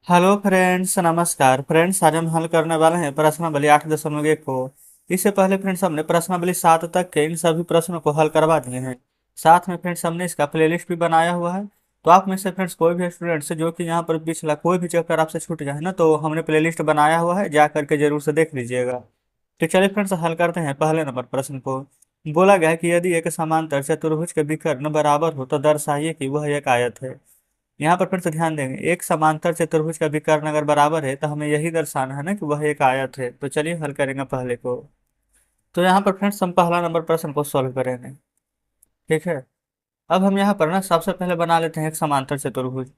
Hello friends, नमस्कार friends. आज हम हल करने वाले हैं प्रश्नावली 8.1 को। इससे पहले फ्रेंड्स हमने प्रश्नावली 7 तक के इन सभी प्रश्नों को हल करवा दिए हैं। साथ में फ्रेंड्स हमने इसका प्लेलिस्ट भी बनाया हुआ है। तो आप में से फ्रेंड्स कोई भी स्टूडेंट्स जो कि यहाँ पर पिछला कोई भी चैप्टर आपसे छूट जाए ना, तो हमने प्लेलिस्ट बनाया हुआ है, जा करके जरूर से देख लीजिएगा। तो चलिए फ्रेंड्स हल करते हैं पहले नंबर प्रश्न को। बोला गया है कि यदि एक समांतर चतुर्भुज के विकर्ण बराबर हो तो दर्शाइए कि वह एक आयत है। यहाँ पर फिर से ध्यान देंगे, एक समांतर चतुर्भुज का विकर्ण अगर बराबर है तो हमें यही दर्शाना है ना कि वह एक आयत है। तो चलिए हल करेंगे पहले को। तो यहाँ पर फ्रेंड्स हम पहला नंबर प्रश्न को सॉल्व करेंगे। ठीक है। अब हम यहाँ पर ना सबसे पहले बना लेते हैं एक समांतर चतुर्भुज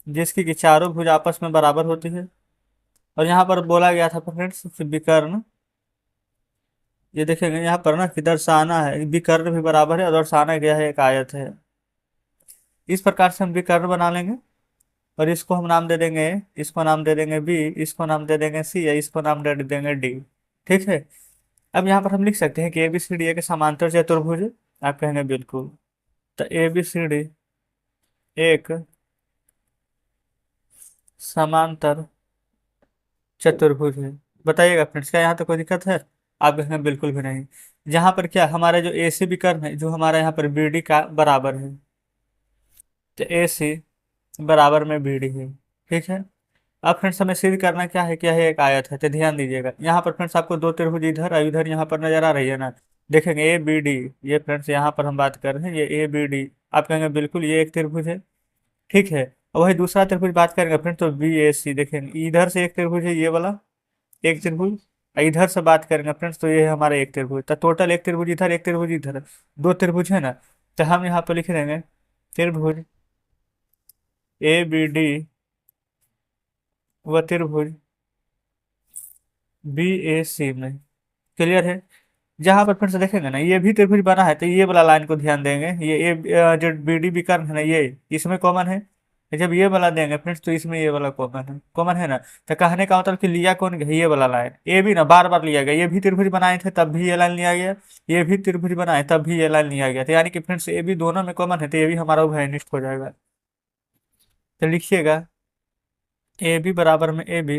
जिसकी कि चारों भुज आपस में बराबर होती है। और यहाँ पर बोला गया था फ्रेंड्स विकर्ण, ये देखेंगे यहाँ पर ना कि दर्शाना है, विकर्ण भी बराबर है और दर्शाना गया है एक आयत है। इस प्रकार से हम विकर्ण बना लेंगे और इसको हम नाम दे देंगे, इसको नाम दे देंगे बी, इसको नाम दे देंगे सी, या इसको नाम दे देंगे डी। ठीक है। अब यहाँ पर हम लिख सकते हैं कि ए बी सी डी एक समांतर चतुर्भुज है। आप कहेंगे बिल्कुल। तो ए बी सी डी एक समांतर चतुर्भुज है। बताइएगा फ्रेंड्स, क्या यहाँ तो कोई दिक्कत है? आप कहेंगे बिल्कुल भी नहीं। जहाँ पर क्या हमारा जो ए सी विकर्ण है, जो हमारा यहाँ पर बी डी का बराबर है, तो ए सी बराबर में बी डी है। ठीक है। अब फ्रेंड्स हमें सिद्ध करना क्या है, क्या है एक आयत है। तो ध्यान दीजिएगा, यहाँ पर फ्रेंड्स आपको दो त्रिभुज इधर और इधर यहाँ पर नजर आ रही है ना। देखेंगे ए बी डी, ये फ्रेंड्स यहाँ पर हम बात कर रहे हैं, ये ए बी डी। आप कहेंगे बिल्कुल ये एक त्रिभुज है। ठीक है। और वही दूसरा त्रिभुज बात करेंगे फ्रेंड्स, तो बी ए सी। देखेंगे इधर से एक त्रिभुज है, ये वाला एक त्रिभुज। और इधर से बात करेंगे फ्रेंड्स, तो ये है हमारा एक त्रिभुज। तो टोटल एक त्रिभुज इधर, एक त्रिभुज इधर, दो त्रिभुज है ना। तो हम यहाँ पर लिख देंगे त्रिभुज ए बी डी व त्रिभुज बी ए सी में। क्लियर है। जहां पर फिर से देखेंगे ना, ये भी त्रिभुज बना है, तो ये वाला लाइन को ध्यान देंगे। ये जो बी डी विकर्ण है ना, ये इसमें कॉमन है। जब ये वाला देंगे फ्रेंड्स, तो इसमें ये वाला कॉमन है ना। तो कहने का मतलब कि लिया कौन गया, ये वाला लाइन ये भी ना बार बार लिया गया। ये भी त्रिभुज बनाए थे तब भी ये लाइन लिया गया, ये भी त्रिभुज बनाए तब भी ये लाइन लिया गया। तो यानी कि फ्रेंड्स ये भी दोनों में कॉमन है, तो ये भी हमारा उभयनिष्ठ हो जाएगा। तो लिखिएगा ए बी बराबर में ए बी,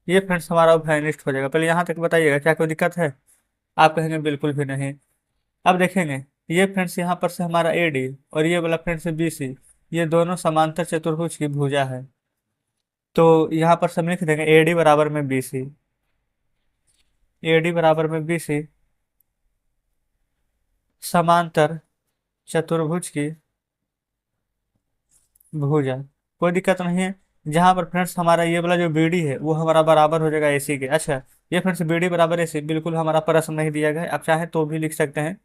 ये फ्रेंड्स हमारा उभयनिष्ठ हो जाएगा। पहले यहाँ तक बताइएगा क्या कोई दिक्कत है? आप कहेंगे बिल्कुल भी नहीं। अब देखेंगे, ये फ्रेंड्स यहाँ पर से हमारा ए डी और ये वाला फ्रेंड्स बी सी, ये दोनों समांतर चतुर्भुज की भुजा है। तो यहाँ पर से हम लिख देंगे ए डी बराबर में बी सी, ए डी बराबर में बी सी समांतर चतुर्भुज की भुजा। कोई दिक्कत नहीं है। जहाँ पर फ्रेंड्स हमारा ये वाला जो बी डी है वो हमारा बराबर हो जाएगा ए सी के। अच्छा, ये फ्रेंड्स बी डी बराबर ए सी बिल्कुल हमारा प्रश्न नहीं दिया गया है, आप चाहे तो भी लिख सकते हैं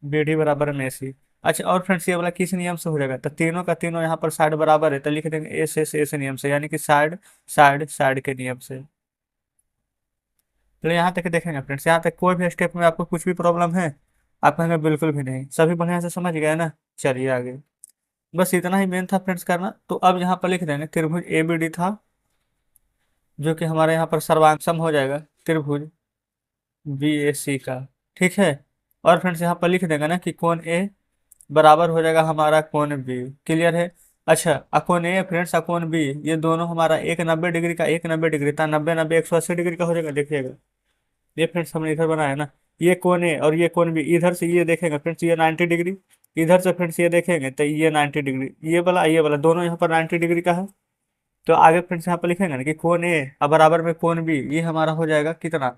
बी डी बराबर में सी। अच्छा, और फ्रेंड्स ये वाला किस नियम से हो जाएगा? तो तीनों का तीनों यहाँ पर साइड बराबर है, तो लिख देंगे एस नियम से, यानी कि साइड साइड साइड के नियम से। तो यहाँ तक देखेंगे फ्रेंड्स, यहाँ तक कोई भी स्टेप में आपको कुछ भी प्रॉब्लम है? आप कहेंगे बिल्कुल भी नहीं, सभी बढ़िया से समझ गए ना। चलिए आगे। बस इतना ही मेन था फ्रेंड्स करना। तो अब यहाँ पर लिख देंगे त्रिभुज ए बी डी था, जो कि हमारे यहाँ पर सर्वांग हो जाएगा त्रिभुज बी ए सी का। ठीक है। और फ्रेंड्स यहाँ पर लिख देंगे ना कि कोण ए बराबर हो जाएगा हमारा कोण बी। क्लियर है। अच्छा, अकोण ए फ्रेंड्स अकोण बी, ये दोनों हमारा एक 90 डिग्री का, एक 90 डिग्री था, 90 90 180 डिग्री का हो जाएगा। देखिएगा ये फ्रेंड्स हमने इधर बनाया ना, ये कोण ए और ये कोण बी, इधर से ये देखेंगे फ्रेंड्स ये 90 डिग्री, इधर से फ्रेंड्स ये देखेंगे तो ये 90 डिग्री, ये वाला दोनों यहाँ पर 90 डिग्री का है। तो आगे फ्रेंड्स यहाँ पर लिखेंगे ना कि कोण ए और बराबर में कोण बी, ये हमारा हो जाएगा कितना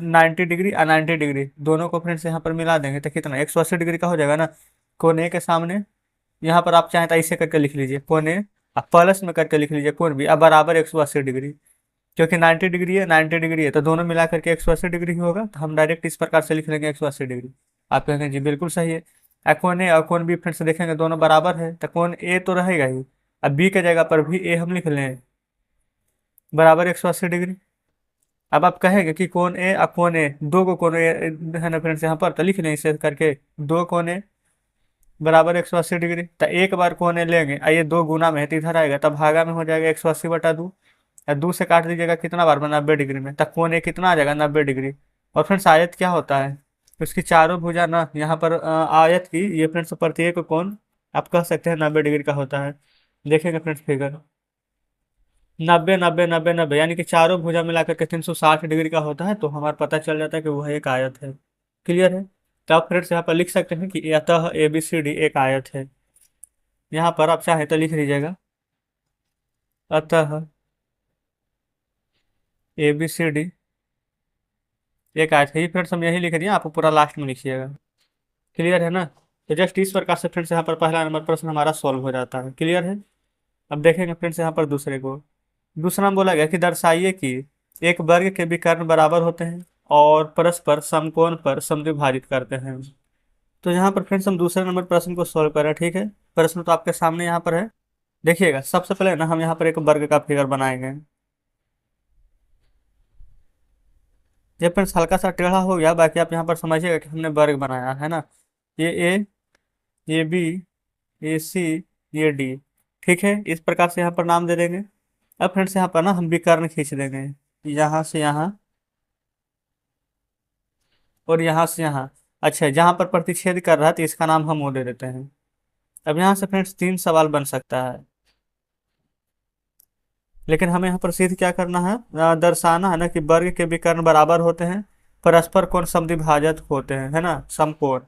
90 डिग्री और 90 डिग्री, दोनों को फ्रेंड्स यहाँ पर मिला देंगे तो कितना 180 डिग्री का हो जाएगा ना। कोण ए के सामने यहाँ पर आप चाहें तो ऐसे करके लिख लीजिए कोण ए, अब प्लस में करके लिख लीजिए कोण बी, अब बराबर 180 डिग्री। क्योंकि 90 डिग्री है, 90 डिग्री है, तो दोनों मिला करके 180 डिग्री ही होगा। तो हम डायरेक्ट इस प्रकार से लिख लेंगे 180 डिग्री। आप कहेंगे जी बिल्कुल सही है। कोण ए और कोण बी फिर से देखेंगे दोनों बराबर है, तो कोण ए तो रहेगा ही, अब बी के जगह पर भी ए हम लिख लें बराबर 180 डिग्री। अब आप कहेंगे कि कोण ए और कोण ए, दो को कोण ए है ना फ्रेंड्स यहाँ पर, तो लिख लें इसे करके दो कोण ए बराबर 180 डिग्री। तो एक बार कोण ए लेंगे और ये दो गुना में है तो इधर आएगा, तब भागा में हो जाएगा 180/2, या 2 से काट दीजिएगा कितना बार में 90 डिग्री में, तब कोण ए कितना आ जाएगा 90 डिग्री। और फ्रेंड्स आयत क्या होता है? उसकी चारों भुजा ना यहाँ पर आयत की ये फ्रेंड्स प्रत्येक कोण आप कह सकते हैं 90 डिग्री का होता है। देखेंगे फ्रेंड्स फिगर 90 90 90 90 यानी कि चारों भुजा मिलाकर के 360 डिग्री का होता है, तो हमारा पता चल जाता है कि वह एक आयत है। क्लियर है। तो आप फ्रेंड्स यहाँ पर लिख सकते हैं कि अतः ABCD एक आयत है। यहाँ पर आप चाहे तो लिख लीजिएगा अतः ABCD एक आयत है। ये फ्रेंड्स हम यही लिख दिए, आप पूरा लास्ट में लिखिएगा। क्लियर है ना। तो जस्ट इस प्रकार से फ्रेंड्स यहाँ पर पहला नंबर प्रश्न हमारा सॉल्व हो जाता है। क्लियर है। अब देखेंगे फ्रेंड्स यहाँ पर दूसरे को। दूसरा में बोला गया कि दर्शाइए कि एक वर्ग के विकर्ण बराबर होते हैं और परस्पर समकोण पर समद्विभाजित करते हैं। तो यहाँ पर फ्रेंड्स हम दूसरे नंबर प्रश्न को सॉल्व कर रहे हैं। ठीक है। प्रश्न तो आपके सामने यहाँ पर है। देखिएगा सबसे पहले ना हम यहाँ पर एक वर्ग का फिगर बनाएंगे। ये फ्रेंड्स हल्का सा टेढ़ा हो गया, बाकी आप यहाँ पर समझिएगा कि हमने वर्ग बनाया है ना। ये ए, ये बी, ये सी, ये डी। ठीक है। इस प्रकार से यहाँ पर नाम दे देंगे। अब फ्रेंड्स यहाँ पर ना हम विकर्ण खींच देंगे, यहाँ से यहाँ और यहाँ से यहाँ। अच्छा, जहाँ पर प्रतिच्छेद कर रहा है तो इसका नाम हम वो दे देते हैं। अब यहाँ से फ्रेंड्स तीन सवाल बन सकता है, लेकिन हमें यहाँ पर सिद्ध क्या करना है, दर्शाना है ना कि वर्ग के विकर्ण बराबर होते हैं, परस्पर कोण समद्विभाजक होते हैं, है ना, समकोण।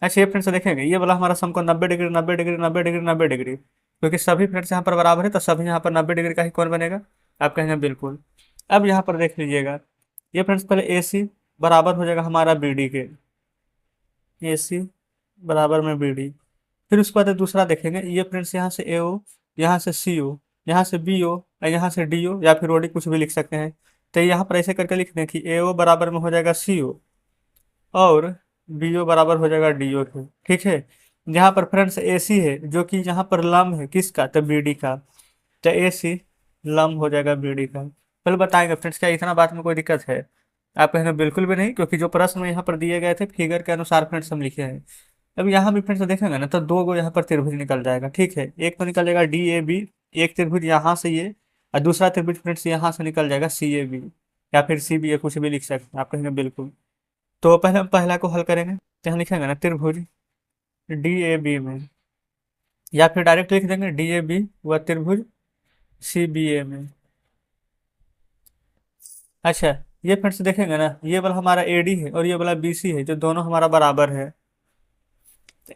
अच्छा ये फ्रेंड्स देखेंगे ये वाला हमारा समकोण 90 डिग्री 90 डिग्री 90 डिग्री 90 डिग्री, क्योंकि सभी फ्रेंड्स यहाँ पर बराबर है तो सभी यहाँ पर 90 डिग्री का ही कोण बनेगा। आप कहेंगे बिल्कुल। अब यहाँ पर देख लीजिएगा, ये फ्रेंड्स पहले AC बराबर हो जाएगा हमारा BD के, AC बराबर में BD। फिर उसके बाद दूसरा देखेंगे, ये फ्रेंड्स यहाँ से AO, यहाँ से CO, यहाँ से BO, यहाँ से DO या फिर OD कुछ भी लिख सकते हैं। तो यहाँ पर ऐसे करके लिख दें कि AO बराबर में हो जाएगा CO और BO बराबर हो जाएगा DO के। ठीक है। यहाँ पर फ्रेंड्स AC है जो कि यहाँ पर लंब है किसका, तो BD का। तो AC लंब हो जाएगा BD का। पहले बताएंगे फ्रेंड्स क्या इतना बात में कोई दिक्कत है। आप कहेंगे बिल्कुल भी नहीं, क्योंकि जो प्रश्न में यहाँ पर दिए गए थे फिगर के अनुसार फ्रेंड्स हम लिखे हैं। अब यहाँ भी फ्रेंड्स देखेंगे ना तो दो गो यहाँ पर त्रिभुज निकल जाएगा। ठीक है। एक तो निकल जाएगा DAB, एक त्रिभुज यहाँ से ये, और दूसरा त्रिभुज फ्रेंड्स यहाँ से निकल जाएगा CAB या फिर CBA कुछ भी लिख सकते हैं। आप कहेंगे बिल्कुल। तो पहले हम पहला को हल करेंगे, तो यहाँ लिखेंगे ना त्रिभुज DAB में, या फिर डायरेक्ट लिख देंगे DAB व त्रिभुज CBA में। अच्छा ये फ्रेंड्स देखेंगे ना, ये वाला हमारा AD है और ये वाला BC है जो दोनों हमारा बराबर है।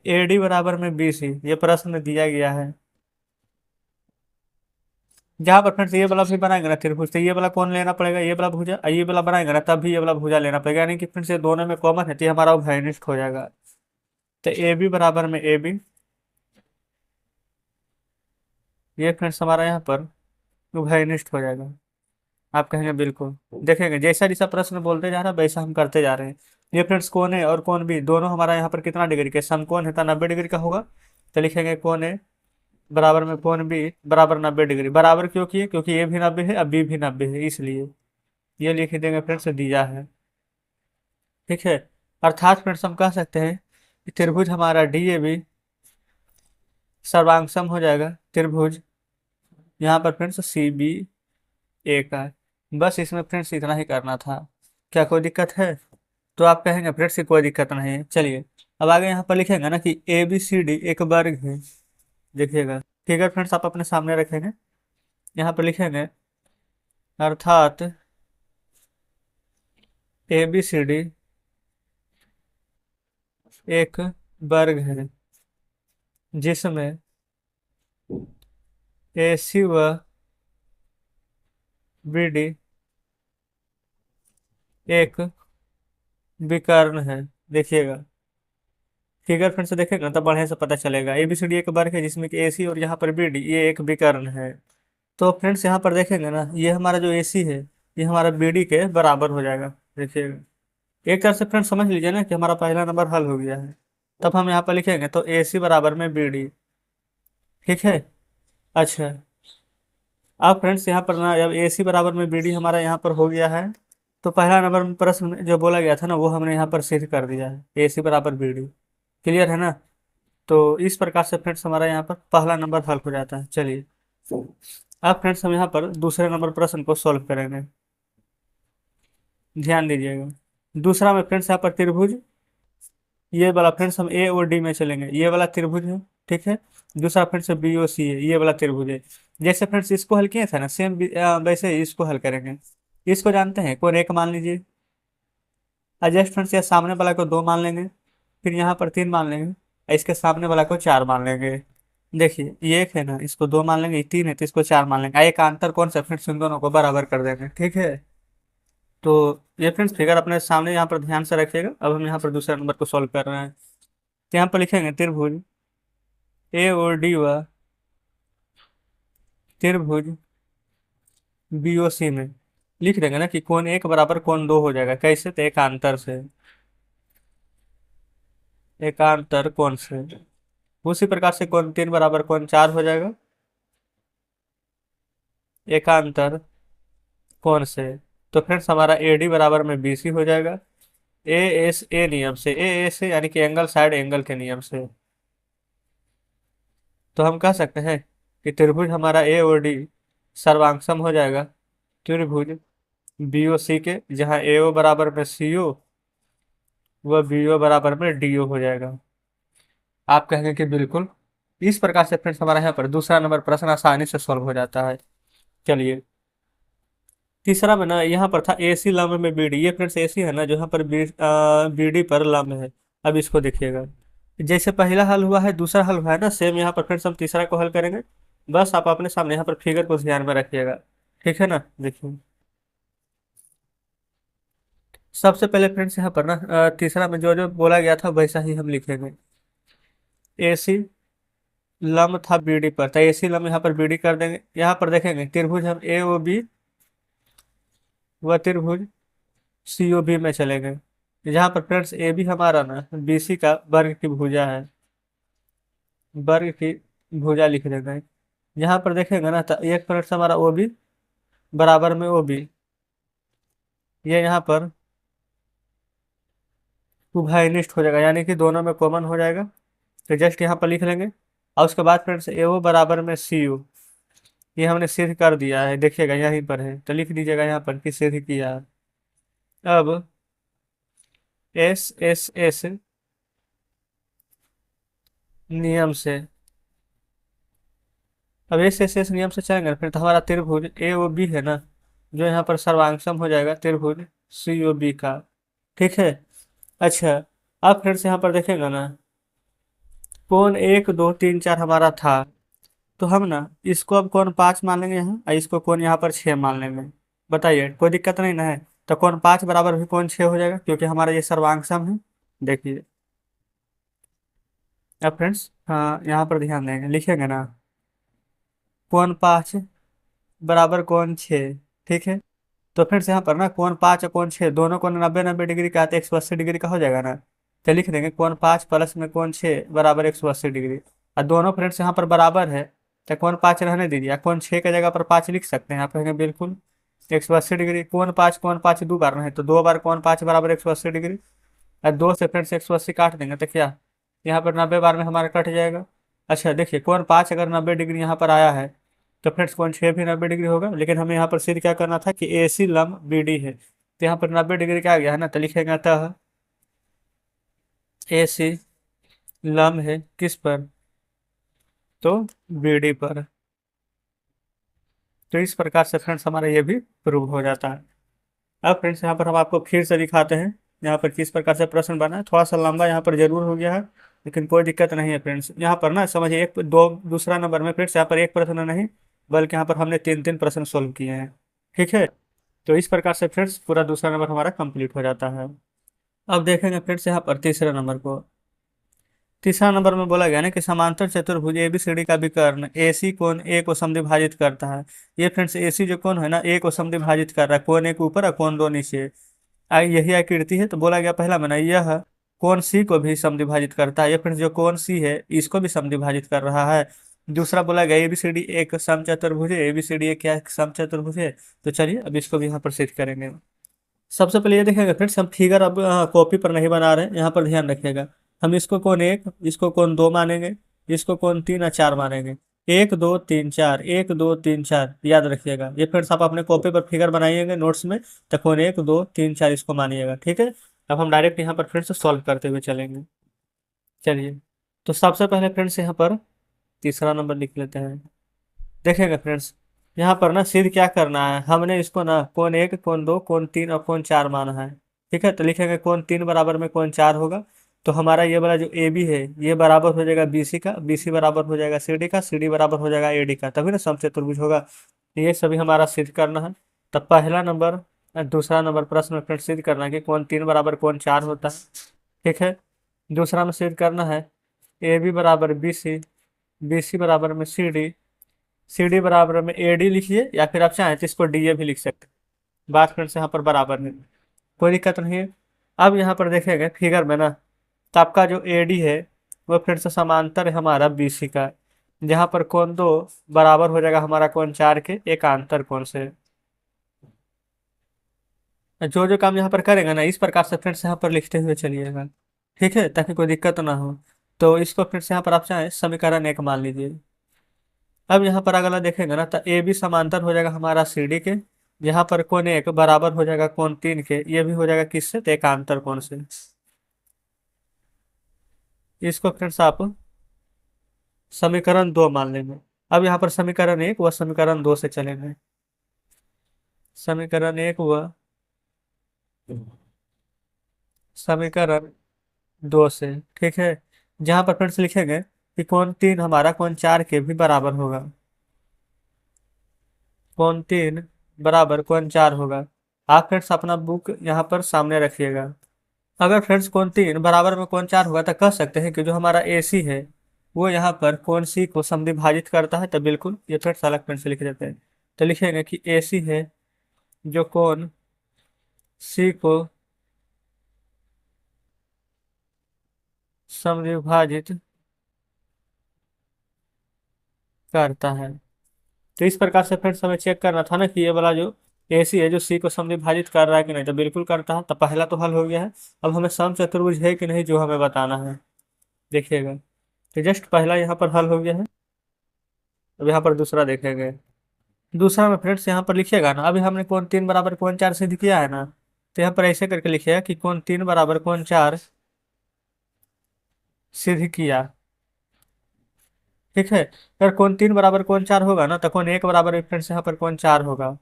AD बराबर में BC ये प्रश्न में दिया गया है। जहां पर फ्रेंड्स ये वाला भी बनाएंगे ना त्रिभुज, तो ये वाला कौन लेना पड़ेगा, ये वाला भुजा, और ये वाला बनाएंगे ना तब भी ये वाला भुजा लेना पड़ेगा, यानी कि फ्रेंड्स ये दोनों में कॉमन है तो ये हमारा उभयनिष्ठ हो जाएगा। तो AB बराबर में AB, ये फ्रेंड्स हमारा यहाँ पर उभयनिष्ठ हो जाएगा। आप कहेंगे बिल्कुल। देखेंगे जैसा जैसा प्रश्न बोलते जा रहा है वैसा हम करते जा रहे हैं। ये फ्रेंड्स कौन है और कौन भी दोनों हमारा यहाँ पर कितना डिग्री के, समकोण है तो 90 डिग्री का होगा। तो लिखेंगे कौन है बराबर में कौन बी बराबर 90 डिग्री। बराबर क्यों किए, क्योंकि ए भी 90 है और बी भी 90 है, इसलिए ये लिख देंगे फ्रेंड्स दिया है। ठीक है। अर्थात फ्रेंड्स हम कह सकते हैं कि त्रिभुज हमारा DAB सर्वांग सम हो जाएगा त्रिभुज यहाँ पर फ्रेंड्स CBA का। बस इसमें फ्रेंड्स इतना ही करना था। क्या कोई दिक्कत है? तो आप कहेंगे फ्रेंड्स की कोई दिक्कत नहीं है। चलिए अब आगे यहाँ पर लिखेंगे ना कि ABCD एक वर्ग है। देखिएगा फिगर फ्रेंड्स आप अपने सामने रखेंगे, यहाँ पर लिखेंगे अर्थात ABCD एक वर्ग है जिसमें AC व BD एक विकर्ण है। देखिएगा फिगर फ्रेंड्स से देखेगा तो बढ़िया से पता चलेगा। ABCD एक वर्ग है जिसमें कि AC और यहाँ पर BD ये एक विकर्ण है। तो फ्रेंड्स यहाँ पर देखेंगे ना ये हमारा जो AC है ये हमारा BD के बराबर हो जाएगा। देखिएगा एक तरह से फ्रेंड्स समझ लीजिए ना कि हमारा पहला नंबर हल हो गया है। तब हम यहाँ पर लिखेंगे तो AC बराबर में BD। ठीक है। अच्छा अब फ्रेंड्स यहाँ पर ना जब AC बराबर में BD हमारा यहाँ पर हो गया है, तो पहला नंबर में प्रश्न में जो बोला गया था ना वो हमने यहाँ पर सिद्ध कर दिया है, AC बराबर BD। क्लियर है ना। तो इस प्रकार से फ्रेंड्स हमारा यहाँ पर पहला नंबर हल हो जाता है। चलिए अब फ्रेंड्स हम यहाँ पर दूसरे नंबर प्रश्न को सॉल्व करेंगे। ध्यान दीजिएगा। दूसरा में फ्रेंड्स यहाँ पर त्रिभुज ये वाला फ्रेंड्स हम ए और डी में चलेंगे, ये वाला त्रिभुज है, ठीक है। दूसरा फ्रेंड्स बी ओ सी है, ये वाला त्रिभुज है। जैसे फ्रेंड्स इसको हल किए थे ना, सेम वैसे ही इसको हल करेंगे। इसको जानते हैं, कोण एक मान लीजिए। जस्ट फ्रेंड्स ये सामने वाला को दो मान लेंगे, फिर यहाँ पर तीन मान लेंगे, और इसके सामने वाला को चार मान लेंगे। देखिए ये एक है ना, इसको दो मान लेंगे, ये तीन है तो इसको चार मान लेंगे। एक अंतर कौन सा फ्रेंड्स, इन दोनों को बराबर कर देंगे, ठीक है। तो ये फ्रेंड्स फिगर अपने सामने यहाँ पर ध्यान से रखिएगा। अब हम यहाँ पर दूसरा नंबर को सॉल्व कर रहे हैं। तो यहाँ पर लिखेंगे त्रिभुज ए और डी व त्रिभुज बी ओ सी में लिख देंगे ना कि कोण एक बराबर कोण दो हो जाएगा। कैसे? तो एकांतर से, एकांतर कोण से। उसी प्रकार से कोण तीन बराबर कोण चार हो जाएगा, एकांतर कोण से। तो फ्रेंड्स हमारा ए डी बराबर में बी सी हो जाएगा, ए एस ए नियम से, ए ए से यानी कि एंगल साइड एंगल के नियम से। तो हम कह सकते हैं कि त्रिभुज हमारा ए और डी सर्वांगसम हो जाएगा त्रिभुज बी ओ सी के, जहाँ ए ओ बराबर में सी ओ व बी ओ बराबर में डी ओ हो जाएगा। आप कहेंगे कि बिल्कुल। इस प्रकार से फ्रेंड्स हमारा यहाँ पर दूसरा नंबर प्रश्न आसानी से सॉल्व हो जाता है। चलिए तीसरा में ना, यहाँ पर था ए सी लंब में बी डी। ये फ्रेंड्स ए सी है ना, जो यहाँ पर बी डी पर लंब है। अब इसको देखिएगा, जैसे पहला हल हुआ है दूसरा हल हुआ है ना, सेम यहाँ पर फ्रेंड्स हम तीसरा को हल करेंगे। बस आप अपने सामने यहाँ पर फिगर को ध्यान में रखिएगा, ठीक है ना। देखिए सबसे पहले फ्रेंड्स यहाँ पर ना तीसरा में जो जो बोला गया था वैसा ही हम लिखेंगे। ए सी लंब था बी डी पर, तो ए सी लंब यहाँ पर बी डी कर देंगे। यहाँ पर देखेंगे त्रिभुज हम ए ओ बी व त्रिभुज सी ओ बी में चलेंगे। जहाँ पर फ्रेंड्स ए बी हमारा ना बी सी का वर्ग की भुजा है, वर्ग की भुजा लिख देंगे। यहाँ पर देखेंगे ना, तो एक फ्रेंड्स हमारा ओ बी बराबर में ओ बी, ये यहाँ पर उभयनिष्ठ हो जाएगा, यानी कि दोनों में कॉमन हो जाएगा। तो जस्ट यहाँ पर लिख लेंगे। और उसके बाद फ्रेंड्स ए ओ बराबर में सी यू, ये हमने सिद्ध कर दिया है, देखिएगा यहीं पर है, तो लिख दीजिएगा यहाँ पर कि सिद्ध किया है। अब एस एस एस नियम से, अब एस एस एस नियम से चलेंगे फिर तो हमारा त्रिभुज ए ओ बी है ना, जो यहाँ पर सर्वांगसम हो जाएगा त्रिभुज सी ओ बी का, ठीक है। अच्छा अब फिर से यहाँ पर देखेंगे ना, कोण एक दो तीन चार हमारा था, तो हम ना इसको अब कोण पाँच मान लेंगे यहाँ, और इसको कोण यहाँ पर छः मान लेंगे। बताइए कोई दिक्कत नहीं ना है। तो कोण पाँच बराबर भी कोण छः हो जाएगा, क्योंकि हमारा ये सर्वांगसम है। देखिए अब फ्रेंड्स हाँ यहाँ पर ध्यान देंगे, लिखेंगे ना कोण पाँच बराबर कोण छः, ठीक है। तो फ्रेंड्स यहाँ पर ना कोण पाँच और कोण छः दोनों कोण 90-90 डिग्री का, तो 180 डिग्री का हो जाएगा ना। तो लिख देंगे कोण पाँच प्लस में कोण छः बराबर 180 डिग्री। और दोनों फ्रेंड्स यहाँ पर बराबर है, तो कोण पाँच रहने दीजिए, कोण छः की जगह पर पाँच लिख सकते हैं। आप कहेंगे बिल्कुल 180 डिग्री, कोण पाँच दो बार नहीं, तो दो बार कोण पाँच बराबर 180 डिग्री। और दो से फ्रेंड्स 180 काट देंगे तो क्या, यहाँ पर 90 बार में हमारा कट जाएगा। अच्छा देखिए कोण पाँच अगर 90 डिग्री यहाँ पर आया है, तो फ्रेंड्स कोण छः भी 90 डिग्री होगा। लेकिन हमें यहाँ पर सिद्ध क्या करना था कि ए सी लंब बी डी है, तो यहाँ पर 90 डिग्री का आ गया है ना, तो लिखेंगे अतः ए सी लंब है किस पर, तो बी डी पर। तो इस प्रकार से फ्रेंड्स हमारा ये भी प्रूव हो जाता है। अब फ्रेंड्स यहाँ पर हम आपको फिर से दिखाते हैं यहाँ पर किस प्रकार से प्रश्न बना है। थोड़ा सा लंबा यहाँ पर जरूर हो गया है, लेकिन कोई दिक्कत नहीं है फ्रेंड्स। यहाँ पर ना समझिए एक दो दूसरा नंबर में फ्रेंड्स यहाँ पर एक प्रश्न नहीं, बल्कि यहाँ पर हमने तीन तीन प्रश्न सोल्व किए हैं, ठीक है। तो इस प्रकार से फ्रेंड्स पूरा दूसरा नंबर हमारा कंप्लीट हो जाता है। अब देखेंगे फ्रेंड्स यहाँ पर तीसरे नंबर को। तीसरा नंबर में बोला गया ना कि समांतर चतुर्भुज एबीसीडी का विकर्ण एसी कोण ए को समद्विभाजित करता है। ये फ्रेंड्स एसी जो कोण है ना, ए को समद्विभाजित कर रहा है, कोण एक ऊपर और कोण दो नीचे। यही आकृति है, तो बोला गया पहला में ना यह कोण सी को भी समद्विभाजित करता है। ये फ्रेंड्स जो कोण सी है इसको भी समद्विभाजित कर रहा है। दूसरा बोला गया एबीसीडी एक समचतुर्भुज है, एबीसीडी एक क्या समचतुर्भुज है। तो चलिए अब इसको भी यहाँ पर सिद्ध करेंगे। सबसे पहले ये देखेंगे फ्रेंड्स, हम फिगर अब कॉपी पर नहीं बना रहे हैं, यहाँ पर ध्यान रखिएगा। हम इसको कोण एक, इसको कोण दो मानेंगे, इसको कोण तीन और चार मानेंगे। एक दो तीन चार, एक दो तीन चार, याद रखिएगा। ये फ्रेंड्स आप अपने कॉपी पर फिगर बनाइएगा नोट्स में, तो कोण एक दो तीन चार इसको मानिएगा, ठीक है। अब हम डायरेक्ट यहाँ पर फिर से सॉल्व करते हुए चलेंगे। चलिए, तो सबसे पहले फ्रेंड्स यहाँ पर तीसरा नंबर लिख लेते हैं। देखेंगे फ्रेंड्स, यहाँ पर ना सिद्ध क्या करना है, हमने इसको ना कोण एक, कोण दो, कोण तीन और कोण चार माना है। ठीक है, तो लिखेंगे कोण तीन बराबर में कोण चार होगा। तो हमारा ये वाला जो ए बी है ये बराबर हो जाएगा बी सी का, बी सी बराबर हो जाएगा सी डी का, सी डी बराबर हो जाएगा ए डी का, तभी ना समचतुर्भुज होगा। ये सभी हमारा सिद्ध करना है। तब पहला नंबर दूसरा नंबर प्रश्न में फिर सिद्ध करना है कि कोण तीन बराबर कोण चार होता है। ठीक है, दूसरा में सिद्ध करना है ए बी बराबर बी सी, बी सी बराबर में सी डी, सी डी बराबर में ए डी लिखिए, या फिर आप चाहें तो इसको डी ए भी लिख सकते हैं। बात फिर से यहाँ पर बराबर है, कोई दिक्कत नहीं है। अब यहाँ पर देखेंगे फिगर में ना, तो आपका जो ए डी है वो फिर से समांतर है हमारा बी सी का, जहाँ पर कोण दो बराबर हो जाएगा हमारा कोण चार के एकांतर कोण से। जो जो काम यहाँ पर करेगा ना इस प्रकार से फ्रेंड्स यहाँ पर लिखते हुए चलिएगा। ठीक है, ताकि कोई दिक्कत ना हो। तो इसको फ्रेंड्स यहाँ पर आप चाहें समीकरण एक मान लीजिए। अब यहाँ पर अगला देखेंगे ना, तो ए बी समांतर हो जाएगा हमारा सी डी के, यहाँ पर कोण एक बराबर हो जाएगा कोण तीन के, ये भी हो जाएगा किससे, तो एकांतर कोण से। इसको फ्रेंड्स आप समीकरण दो मान लेंगे। अब यहाँ पर समीकरण एक व समीकरण दो से चलेंगे। समीकरण एक व समीकरण दो से, ठीक है, जहाँ पर फ्रेंड्स लिखेंगे कि कोण तीन हमारा कोण चार के भी बराबर होगा, कोण तीन बराबर कोण चार होगा। आप फ्रेंड्स अपना बुक यहाँ पर सामने रखिएगा। अगर फ्रेंड्स कोण तीन बराबर में कोण चार होगा तो कह सकते हैं कि जो हमारा ए सी है वो यहाँ पर कोण सी को समद्विभाजित करता है, तो बिल्कुल ये फ्रेंड्स अलग पेन से लिख देते हैं। तो लिखेंगे कि ए सी है जो कोण सी को समद्विभाजित करता है। तो इस प्रकार से फ्रेंड्स हमें चेक करना था ना कि ये वाला जो ए सी है जो सी को समद्विभाजित कर रहा है कि नहीं, तो बिल्कुल करता है। तो पहला तो हल हो गया है। अब हमें समचतुर्भुज है कि नहीं जो हमें बताना है, देखिएगा। तो जस्ट पहला यहाँ पर हल हो गया है। अब यहाँ पर दूसरा देखेंगे। दूसरा में फ्रेंड्स यहाँ पर लिखिएगा ना, अभी हमने कोण तीन बराबर कोण चार सिद्ध किया है ना, तो यहाँ पर ऐसे करके लिखिएगा कि कोण तीन बराबर कोण चार सिद्ध किया। ठीक है, अगर कोण तीन बराबर कोण चार होगा ना तो कोण एक बराबर फ्रेंड्स यहाँ पर कोण चार होगा।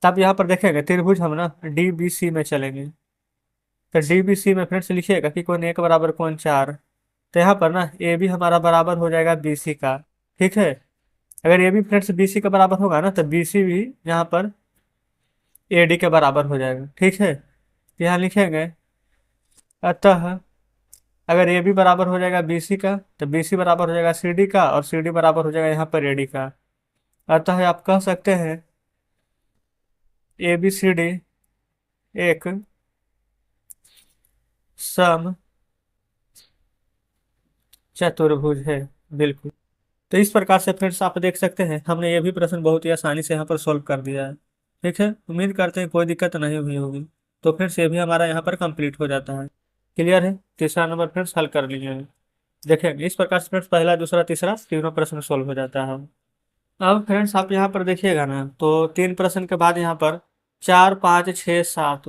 तब यहाँ पर देखेंगे त्रिभुज हम ना डी बी सी में चलेंगे। तो डी बी सी में फ्रेंड्स लिखिएगा कि कोण एक बराबर कोण चार, तो यहाँ पर ना ए बी हमारा बराबर हो जाएगा बी सी का। ठीक है, अगर A B friends B C का बराबर होगा ना तो बी सी भी यहाँ पर ए डी के बराबर हो जाएगा। ठीक है, तो यहाँ लिखेंगे अतः अगर ए बी बराबर हो जाएगा बी सी का तो बी सी बराबर हो जाएगा सी डी का, और सी डी बराबर हो जाएगा यहाँ पर ए डी का। अतः आप कह सकते हैं ए बी सी डी एक सम चतुर्भुज है, बिल्कुल। तो इस प्रकार से फ्रेंड्स आप देख सकते हैं हमने ये भी प्रश्न बहुत ही आसानी से यहाँ पर सोल्व कर दिया है। ठीक है, उम्मीद करते हैं कोई दिक्कत नहीं हुई होगी। तो फ्रेंड्स ये भी हमारा यहाँ पर कंप्लीट हो जाता है। क्लियर है, तीसरा नंबर फ्रेंड्स हल कर लिए हैं। देखेंगे इस प्रकार से फ्रेंड्स पहला दूसरा तीसरा तीनों प्रश्न सोल्व हो जाता है। अब फ्रेंड्स आप यहाँ पर देखिएगा ना, तो तीन प्रश्न के बाद यहाँ पर चार पाँच छः सात,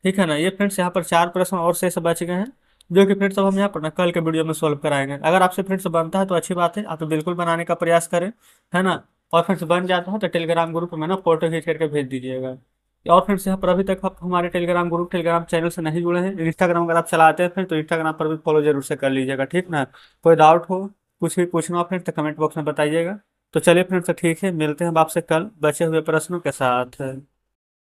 ठीक है ना, ये फ्रेंड्स यहाँ पर चार प्रश्न और शेष बच गए हैं, जो कि फ्रेंड्स अब हम यहाँ पर ना कल के वीडियो में सोल्व कराएंगे। अगर आपसे फ्रेंड्स बनता है तो अच्छी बात है, आप तो बिल्कुल बनाने का प्रयास करें, है ना। और फ्रेंड्स बन जाता है तो टेलीग्राम ग्रुप में ना फोटो खींच करके भेज दीजिएगा। और फ्रेंड्स यहाँ पर अभी तक आप हमारे टेलीग्राम ग्रुप टेलीग्राम चैनल से नहीं जुड़े हैं, इंस्टाग्राम अगर आप चलाते हैं फिर तो इंस्टाग्राम पर भी फॉलो जरूर से कर लीजिएगा। ठीक ना, कोई डाउट हो कुछ भी पूछना हो फ्रेंड्स तो कमेंट बॉक्स में बताइएगा। तो चलिए फ्रेंड्स, ठीक है, मिलते हैं अब आपसे कल बचे हुए प्रश्नों के साथ।